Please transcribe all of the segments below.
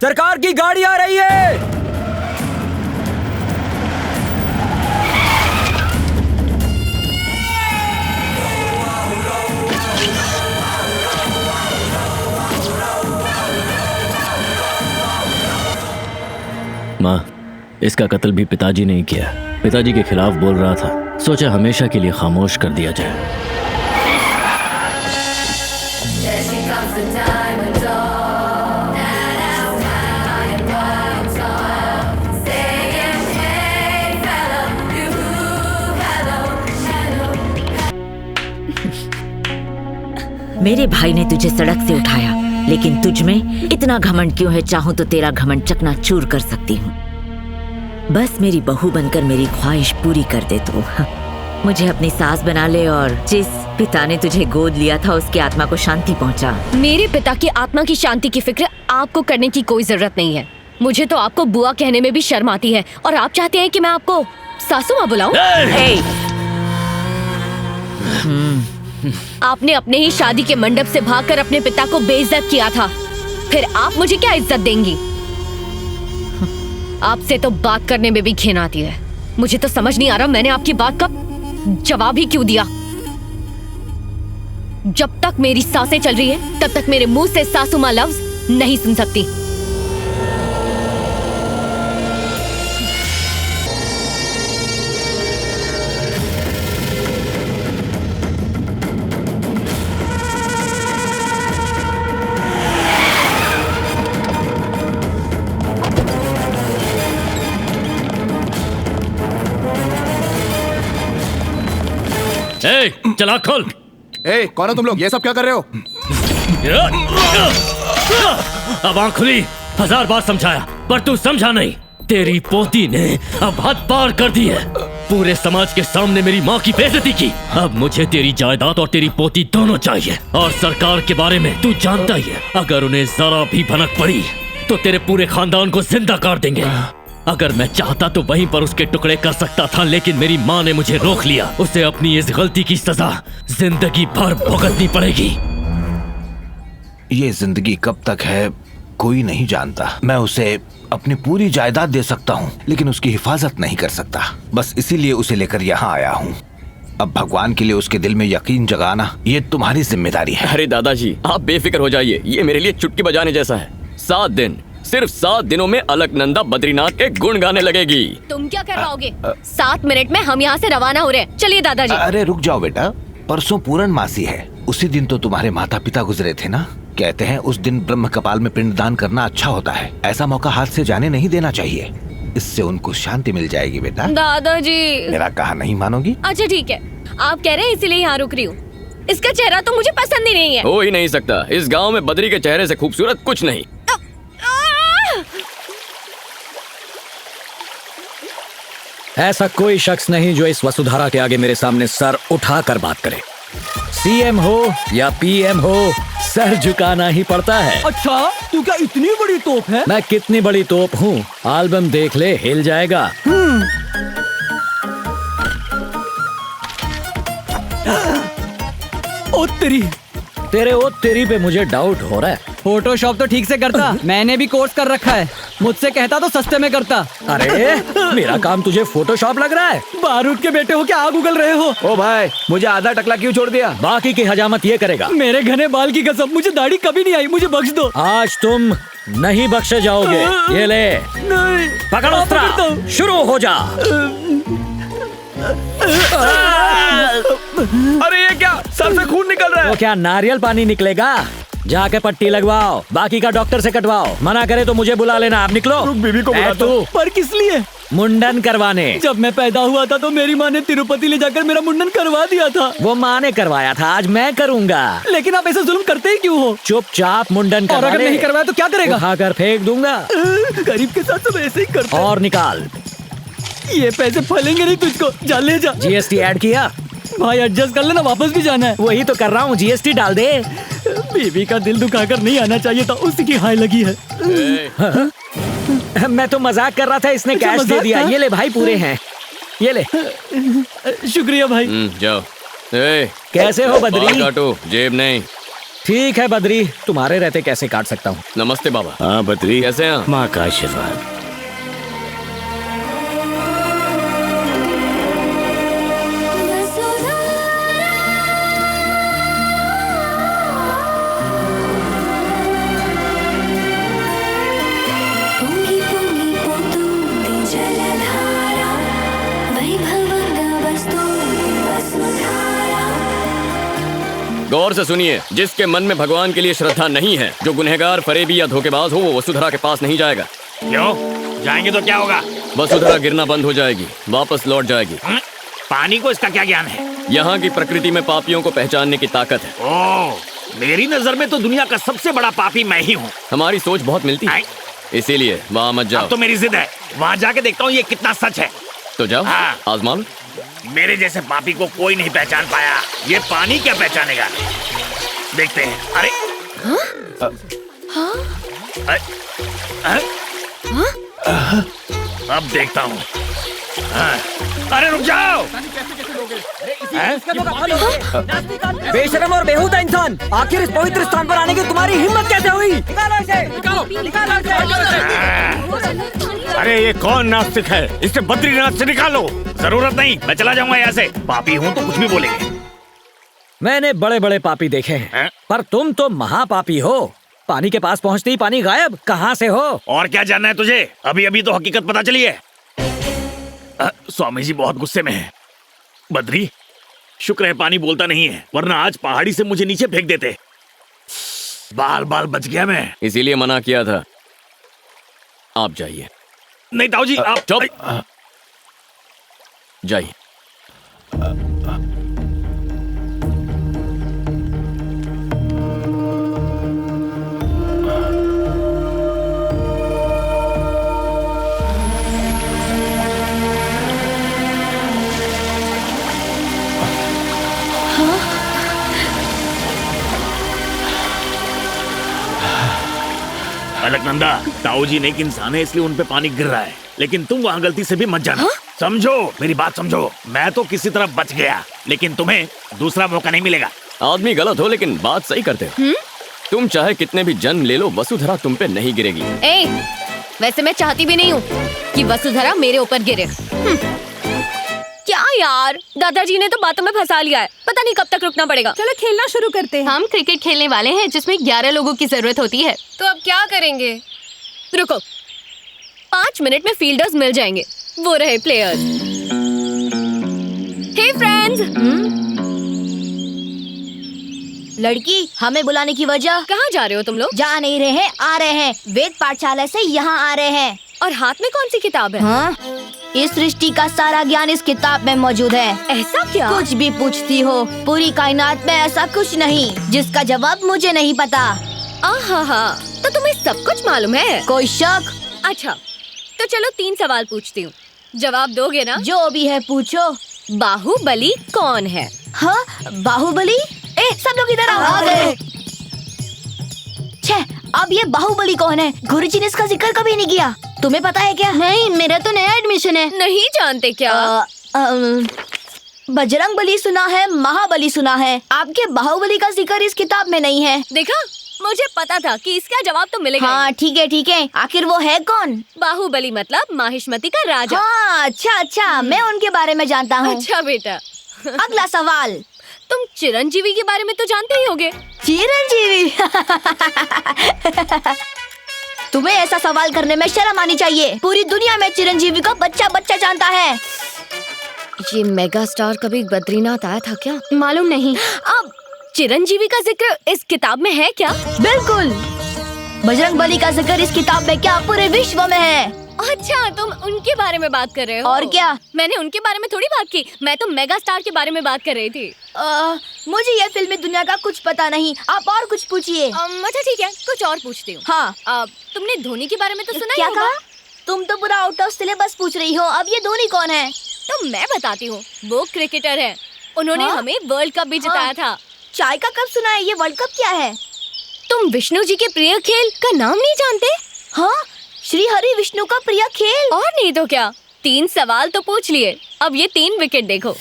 सरकार की गाड़ी आ रही है। माँ, इसका कत्ल भी पिताजी ने ही किया। पिताजी के खिलाफ बोल रहा था, सोचा हमेशा के लिए खामोश कर दिया जाए। मेरे भाई ने तुझे सड़क से उठाया, लेकिन तुझ में इतना घमंड क्यों है? चाहूं तो तेरा घमंड चकनाचूर कर सकती हूँ। बस मेरी बहू बनकर मेरी ख्वाहिश पूरी कर दे तू। मुझे अपनी सास बना ले और जिस पिता ने तुझे गोद लिया था उसकी आत्मा को शांति पहुंचा। मेरे पिता की आत्मा की शांति की फिक्र आपको करने की कोई जरूरत नहीं है। मुझे तो आपको बुआ कहने में भी शर्म आती है और आप चाहते हैं कि मैं आपको सासू माँ बुलाऊं? आपने अपने ही शादी के मंडप से भागकर अपने पिता को बेइज्जत किया था, फिर आप मुझे क्या इज्जत देंगी? आपसे तो बात करने में भी घिन आती है। मुझे तो समझ नहीं आ रहा मैंने आपकी बात का जवाब ही क्यों दिया। जब तक मेरी सांसें चल रही है तब तक मेरे मुंह से सासू माँ लफ्ज नहीं सुन सकती। चला खोल। कौन हो तुम लोग? ये सब क्या कर रहे हो? अब आँख खुली, 1000 बार समझाया पर तू समझा नहीं। तेरी पोती ने अब हद पार कर दी है। पूरे समाज के सामने मेरी माँ की बेइज्जती की। अब मुझे तेरी जायदाद और तेरी पोती दोनों चाहिए। और सरकार के बारे में तू जानता ही है, अगर उन्हें जरा भी भनक पड़ी तो तेरे पूरे खानदान को जिंदा कर देंगे। अगर मैं चाहता तो वहीं पर उसके टुकड़े कर सकता था, लेकिन मेरी माँ ने मुझे रोक लिया। उसे अपनी इस गलती की सजा जिंदगी भर भुगतनी पड़ेगी। ये जिंदगी कब तक है कोई नहीं जानता। मैं उसे अपनी पूरी जायदाद दे सकता हूँ, लेकिन उसकी हिफाजत नहीं कर सकता। बस इसीलिए उसे लेकर यहाँ आया हूँ। अब भगवान के लिए उसके दिल में यकीन जगाना ये तुम्हारी जिम्मेदारी है। अरे दादाजी, आप बेफिक्र हो जाइए। ये मेरे लिए चुटकी बजाने जैसा है। 7 दिन, सिर्फ 7 दिनों में अलकनंदा बद्रीनाथ के गुण गाने लगेगी। तुम क्या करवाओगे? 7 मिनट में हम यहाँ से रवाना हो रहे हैं। चलिए दादाजी। अरे रुक जाओ बेटा, परसों पूर्णमासी है। उसी दिन तो तुम्हारे माता पिता गुजरे थे ना। कहते हैं उस दिन ब्रह्म कपाल में पिंडदान करना अच्छा होता है। ऐसा मौका हाथ से जाने नहीं देना चाहिए। इससे उनको शांति मिल जाएगी बेटा। दादाजी, मेरा कहा नहीं मानोगी? अच्छा ठीक है, आप कह रहे हैं इसीलिए यहाँ रुक रही हूँ। इसका चेहरा तो मुझे पसंद ही नहीं है। हो ही नहीं सकता। इस गाँव में बद्री के चेहरे से खूबसूरत कुछ नहीं। ऐसा कोई शख्स नहीं जो इस वसुधारा के आगे मेरे सामने सर उठाकर बात करे। सीएम हो या पीएम हो, सर झुकाना ही पड़ता है। अच्छा, तू क्या इतनी बड़ी तोप है? मैं कितनी बड़ी तोप हूँ, एल्बम देख ले, हिल जाएगा। ओ तेरी, तेरे ओ तेरी पे मुझे डाउट हो रहा है। फोटोशॉप तो ठीक से करता, मैंने भी कोर्स कर रखा है। मुझसे कहता तो सस्ते में करता। अरे मेरा काम तुझे फोटोशॉप लग रहा है? बारूद के बेटे हो क्या आग उगल रहे हो? ओ भाई, मुझे आधा टकला क्यों छोड़ दिया? बाकी की हजामत ये करेगा। मेरे घने बाल की कसम, मुझे दाढ़ी कभी नहीं आई, मुझे बख्श दो। आज तुम नहीं बख्शे जाओगे। ये ले, नहीं पकड़ अस्त्र, शुरू हो जा। अरे ये क्या, सर से खून निकल रहा है। वो क्या नारियल पानी निकलेगा? जाके पट्टी लगवाओ, बाकी का डॉक्टर से कटवाओ। मना करे तो मुझे बुला लेना। आप निकलो। बीबी को बुला तू पर किस लिए? मुंडन करवाने। जब मैं पैदा हुआ था तो मेरी माँ ने तिरुपति ले जाकर मेरा मुंडन करवा दिया था। वो माँ ने करवाया था, आज मैं करूँगा। लेकिन आप ऐसा जुल्म करते ही क्यों हो? चुपचाप मुंडन और करवा अगर ले। नहीं करवाया तो क्या करेगा? उठाकर फेंक दूंगा। गरीब के साथ सब ऐसे ही करते हैं। और निकाल। ये पैसे फलेंगे नहीं तुझको, जा ले जा। जीएसटी ऐड किया? भाई एडजस्ट कर लेना, वापस भी जाना है। वही तो कर रहा हूँ, जीएसटी डाल दे। बीवी का दिल दुखाकर नहीं आना चाहिए था, उसी की हाय लगी है। मैं तो मजाक कर रहा था, इसने अच्छा, कैश दे मजाक दिया। था? ये ले भाई, पूरे हैं, ये ले। शुक्रिया भाई। जाओ। कैसे हो बदरी? बाल काटो, जेब नहीं। ठीक है बद्री, तुम्हारे रहते कैसे काट सकता हूँ। नमस्ते बाबा। हाँ बद्री, कैसे हैं आप? माँ का आशीर्वाद। गौर से सुनिए, जिसके मन में भगवान के लिए श्रद्धा नहीं है, जो गुनहगार, फरेबी या धोखेबाज हो, वो वसुधरा के पास नहीं जाएगा। क्यों? जाएंगे तो क्या होगा? वसुधरा गिरना बंद हो जाएगी, वापस लौट जाएगी। पानी को इसका क्या ज्ञान है? यहाँ की प्रकृति में पापियों को पहचानने की ताकत है। ओह, मेरी नजर में तो दुनिया का सबसे बड़ा पापी मैं ही हूँ। हमारी सोच बहुत मिलती है, इसीलिए वहाँ मत जाओ। अब तो मेरी जिद है, वहाँ जाके देखता हूँ ये कितना सच है। तो जाओ, हाँ। आजमा लो। मेरे जैसे पापी को कोई नहीं पहचान पाया, ये पानी क्या पहचानेगा? देखते हैं। अरे अब देखता हूँ। अरे रुक जाओ। बेशरम और बेहुदा इंसान, आखिर इस पवित्र स्थान पर आने की तुम्हारी हिम्मत कैसे हुई? निकालो इसे, निकालो इसे। अरे ये कौन नास्तिक है? इसे बद्रीनाथ से निकालो। जरूरत नहीं, मैं चला जाऊंगा यहाँ से। पापी हूँ तो कुछ भी बोलेंगे। मैंने बड़े बड़े पापी देखे हैं, पर तुम तो महापापी हो। पानी के पास पहुँचते ही पानी गायब, कहाँ से हो? और क्या जानना है तुझे? अभी अभी तो हकीकत पता चली है। स्वामी जी बहुत गुस्से में हैं। बद्री, शुक्र है पानी बोलता नहीं है, वरना आज पहाड़ी से मुझे नीचे फेंक देते। बाल बाल बच गया मैं। इसीलिए मना किया था। आप जाइए। नहीं ताऊ जी, आप चुप। जाइए। अलकनंदा, ताऊ जी नेक इंसान है, इसलिए उन पे पानी गिर रहा है, लेकिन तुम वहाँ गलती से भी मत जाना। समझो, मेरी बात समझो। मैं तो किसी तरह बच गया, लेकिन तुम्हें दूसरा मौका नहीं मिलेगा। आदमी गलत हो लेकिन बात सही करते हो। तुम चाहे कितने भी जन्म ले लो, वसुधरा तुम पे नहीं गिरेगी। वैसे मैं चाहती भी नहीं हूँ कि वसुधरा मेरे ऊपर गिरे। क्या यार, दादाजी ने तो बातों में फंसा लिया है, पता नहीं कब तक रुकना पड़ेगा। चलो खेलना शुरू करते हैं। हम क्रिकेट खेलने वाले हैं जिसमें 11 लोगों की जरूरत होती है। तो अब क्या करेंगे? रुको, 5 मिनट में फील्डर्स मिल जाएंगे, वो रहे प्लेयर्स। हे फ्रेंड्स। लड़की, हमें बुलाने की वजह? कहाँ जा रहे हो तुम लोग? जा नहीं रहे हैं, आ रहे हैं। वेद पाठशाला से यहाँ आ रहे हैं। और हाथ में कौन सी किताब है? हाँ? इस सृष्टि का सारा ज्ञान इस किताब में मौजूद है। ऐसा क्या? कुछ भी पूछती हो, पूरी कायनात में ऐसा कुछ नहीं जिसका जवाब मुझे नहीं पता। आहा, तो तुम्हें सब कुछ मालूम है? कोई शक? अच्छा, तो चलो 3 सवाल पूछती हूँ, जवाब दोगे ना? जो भी है पूछो। बाहुबली कौन है? हाँ, बाहुबली? सब लोग इधर आ गए। छे, अब ये बाहुबली कौन है? गुरुजी ने इसका जिक्र कभी नहीं किया। तुम्हें पता है क्या? नहीं, मेरा तो नया एडमिशन है। नहीं जानते क्या? बजरंग बली सुना है, महाबली सुना है, आपके बाहुबली का जिक्र इस किताब में नहीं है। देखा, मुझे पता था कि इसका जवाब तो मिलेगा। हाँ ठीक है ठीक है, आखिर वो है कौन? बाहुबली मतलब माहिष्मती का राजा। हाँ अच्छा, मैं उनके बारे में जानता हूँ। अच्छा बेटा। अगला सवाल, तुम चिरंजीवी के बारे में तो जानते ही होगे। चिरंजीवी? तुम्हें ऐसा सवाल करने में शर्म आनी चाहिए। पूरी दुनिया में चिरंजीवी को बच्चा बच्चा जानता है। ये मेगा स्टार कभी बद्रीनाथ आया था क्या? मालूम नहीं। अब चिरंजीवी का जिक्र इस किताब में है क्या? बिल्कुल। बजरंग बली का जिक्र इस किताब में क्या, पूरे विश्व में है। अच्छा, तुम उनके बारे में बात कर रहे हो? और क्या? मैंने उनके बारे में थोड़ी बात की, मैं तो मेगा स्टार के बारे में बात कर रही थी। मुझे ये फिल्मी दुनिया का कुछ पता नहीं, आप और कुछ पूछिए। अच्छा ठीक है, कुछ और पूछती हूँ। हाँ। तुमने धोनी के बारे में तो सुना क्या ही होगा? कहा? तुम तो पूरा आउट ऑफ सिलेबस पूछ रही हो। अब ये धोनी कौन है? तो मैं बताती हूँ, वो क्रिकेटर है, उन्होंने हमें वर्ल्ड कप भी जिताया था। चाय का कप सुना है, ये वर्ल्ड कप क्या है? तुम विष्णु जी के प्रिय खेल का नाम नहीं जानते? हाँ, श्री हरि विष्णु का प्रिय खेल। और नहीं तो क्या, 3 सवाल तो पूछ लिए, अब ये 3 विकेट देखो।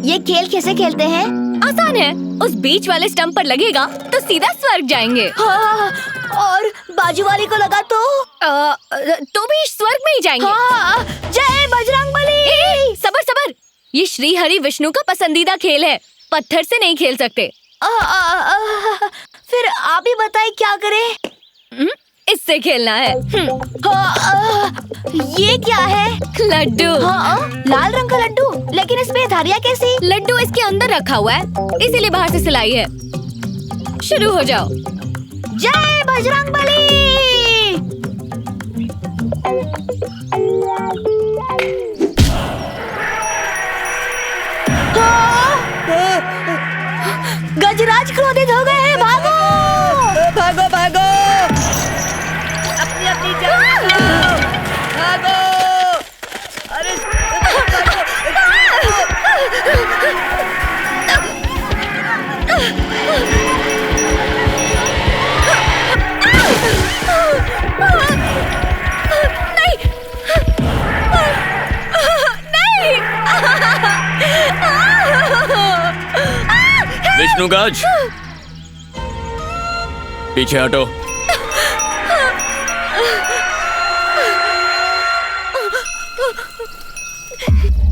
ये खेल कैसे खेलते हैं? आसान है, उस बीच वाले स्टंप पर लगेगा तो सीधा स्वर्ग जाएंगे। हाँ, और बाजू वाली को लगा तो भी स्वर्ग में ही जाएंगे। हाँ, जय बजरंगबली। सबर सबर, ये श्री हरि विष्णु का पसंदीदा खेल है, पत्थर से नहीं खेल सकते। फिर आप ही बताएं क्या करें? इससे खेलना है। ये क्या है? लड्डू। लाल रंग का लड्डू, लेकिन इसमें धारियाँ कैसी? लड्डू इसके अंदर रखा हुआ है, इसीलिए बाहर से सिलाई है। शुरू हो जाओ। जय बजरंगबली। गजराज क्रोधित हो गए हैं, भागो भागो भागो, अपनी अपनी जगह जाओ, भागो। अरे विष्णुगज, पीछे हटो।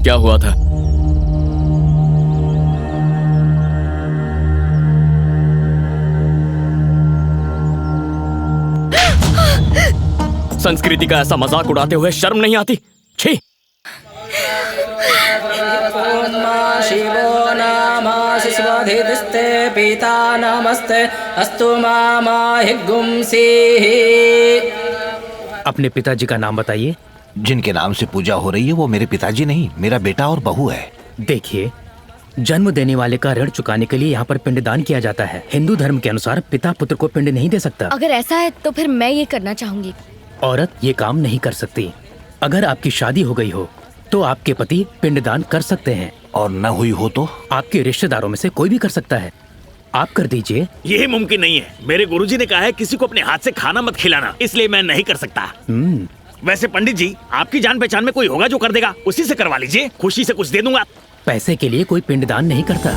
क्या हुआ था? संस्कृति का ऐसा मजाक उड़ाते हुए शर्म नहीं आती? छी! शिवो नामासि स्वधिस्ते पिता नमस्ते अस्तु मामाहिगुंसी। अपने पिताजी का नाम बताइए। जिनके नाम से पूजा हो रही है वो मेरे पिताजी नहीं, मेरा बेटा और बहू है। देखिए, जन्म देने वाले का ऋण चुकाने के लिए यहाँ पर पिंडदान किया जाता है। हिंदू धर्म के अनुसार पिता पुत्र को पिंड नहीं दे सकता। अगर ऐसा है तो फिर मैं ये करना चाहूंगी। औरत ये काम नहीं कर सकती। अगर आपकी शादी हो गई हो तो आपके पति पिंडदान कर सकते हैं, और न हुई हो तो आपके रिश्तेदारों में से कोई भी कर सकता है। आप कर दीजिए। यही मुमकिन नहीं है। मेरे गुरुजी ने कहा है किसी को अपने हाथ से खाना मत खिलाना, इसलिए मैं नहीं कर सकता। वैसे पंडित जी, आपकी जान पहचान में कोई होगा जो कर देगा, उसी से करवा लीजिए, खुशी से कुछ दे दूंगा। पैसे के लिए कोई पिंडदान नहीं करता।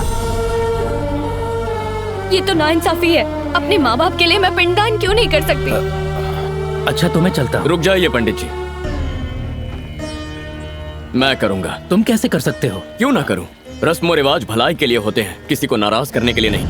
ये तो नाइंसाफी है। अपने माँ बाप के लिए मैं पिंडदान क्यों नहीं कर सकती? अच्छा तो मैं चलता हूँ। रुक जाइए पंडित जी, मैं करूंगा। तुम कैसे कर सकते हो? क्यों ना करूं? रस्म और रिवाज भलाई के लिए होते हैं, किसी को नाराज करने के लिए नहीं।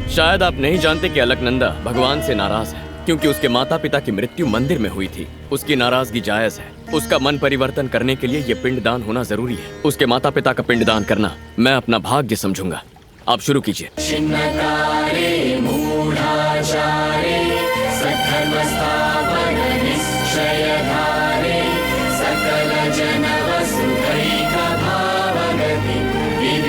शायद आप नहीं जानते कि अलकनंदा भगवान से नाराज है, क्योंकि उसके माता पिता की मृत्यु मंदिर में हुई थी। उसकी नाराजगी जायज है। उसका मन परिवर्तन करने के लिए ये पिंडदान होना जरूरी है। उसके माता पिता का पिंडदान करना मैं अपना भाग्य समझूंगा। आप शुरू कीजिए। छिन्नकारे मूढ़ाचारे सद्धर्मस्था